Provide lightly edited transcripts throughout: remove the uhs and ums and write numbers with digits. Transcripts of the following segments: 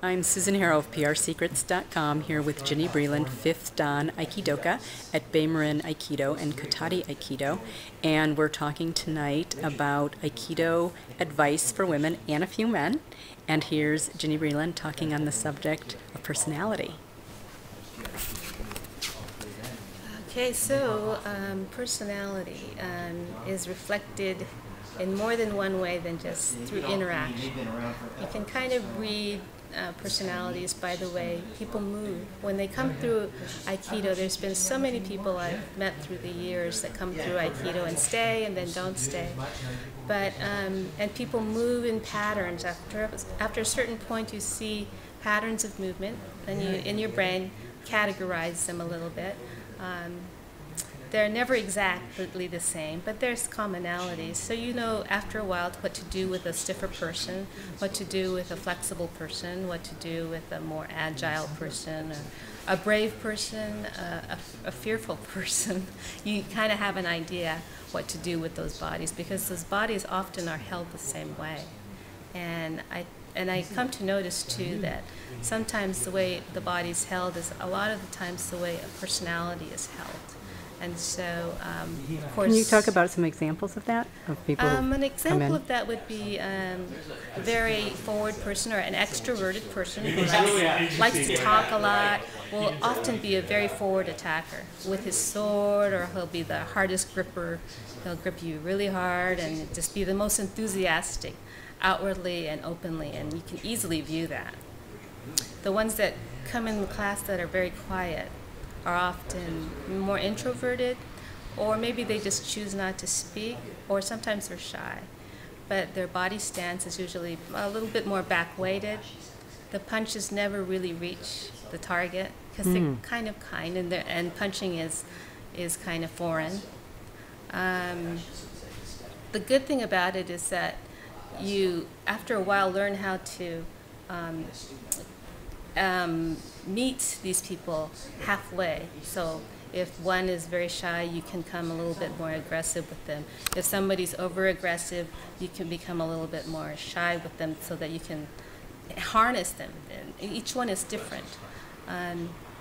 I'm Susan Harrow of PRSecrets.com here with Ginny Breeland, 5th Dan Aikidoka at Bay Marin Aikido and Cotati Aikido. And we're talking tonight about Aikido advice for women and a few men. And here's Ginny Breeland talking on the subject of personality. Okay, so personality is reflected in more than one way than just through interaction. You can kind of read personalities by the way people move. When they come through Aikido, there's been so many people I've met through the years that come through Aikido and stay and then don't stay. But and people move in patterns. After a certain point, you see patterns of movement, and you, in your brain, categorize them a little bit. They're never exactly the same, but there's commonalities. So you know after a while what to do with a stiffer person, what to do with a flexible person, what to do with a more agile person, a brave person, a fearful person. You kind of have an idea what to do with those bodies, because those bodies often are held the same way. And I come to notice too that sometimes the way the body's held is a lot of the times the way a personality is held. And so, of course... Can you talk about some examples of that? Of people an example of that would be a very forward person or an extroverted person who likes to talk a lot, will often be a very forward attacker with his sword, or he'll be the hardest gripper. He'll grip you really hard and just be the most enthusiastic outwardly and openly, and you can easily view that. The ones that come in the class that are very quiet are often more introverted, or maybe they just choose not to speak, or sometimes they're shy. But their body stance is usually a little bit more back-weighted. The punches never really reach the target because they're kind, and punching is kind of foreign. The good thing about it is that you, after a while, learn how to meet these people halfway. So if one is very shy, you can come a little bit more aggressive with them. If somebody's over-aggressive, you can become a little bit more shy with them so that you can harness them. And each one is different.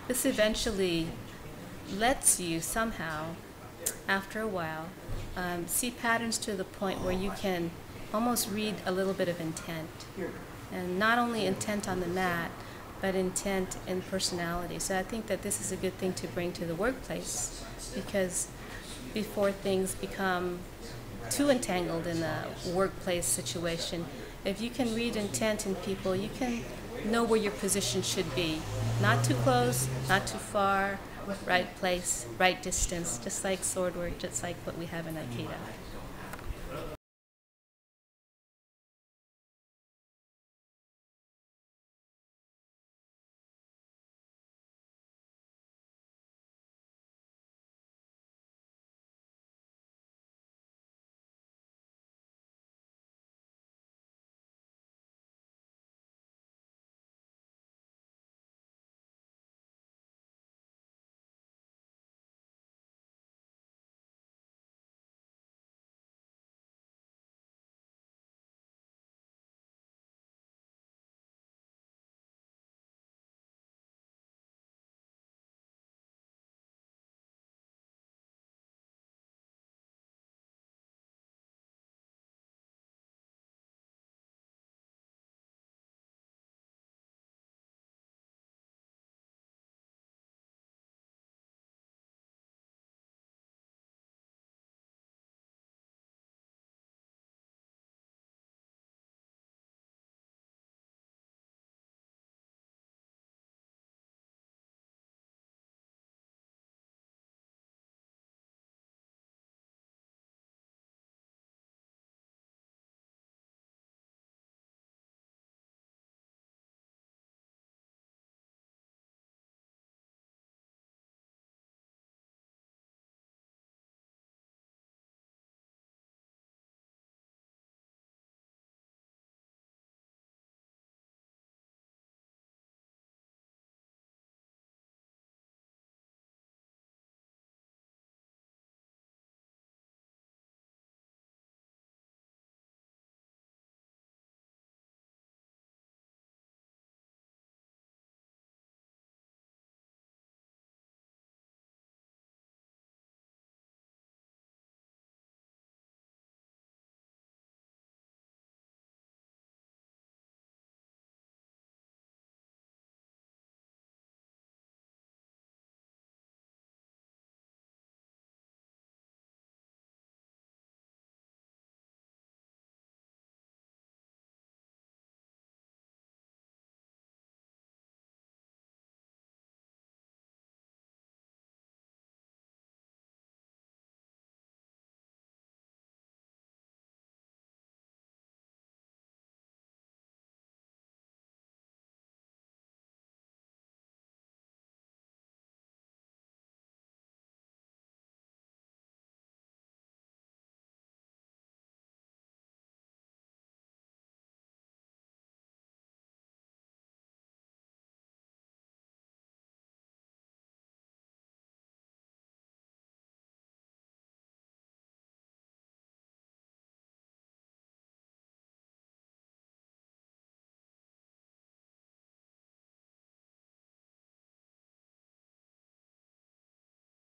This eventually lets you somehow, after a while, see patterns to the point where you can almost read a little bit of intent. And not only intent on the mat, but intent in personality. So I think that this is a good thing to bring to the workplace, because before things become too entangled in a workplace situation, if you can read intent in people, you can know where your position should be. Not too close, not too far, right place, right distance, just like sword work, just like what we have in Aikido.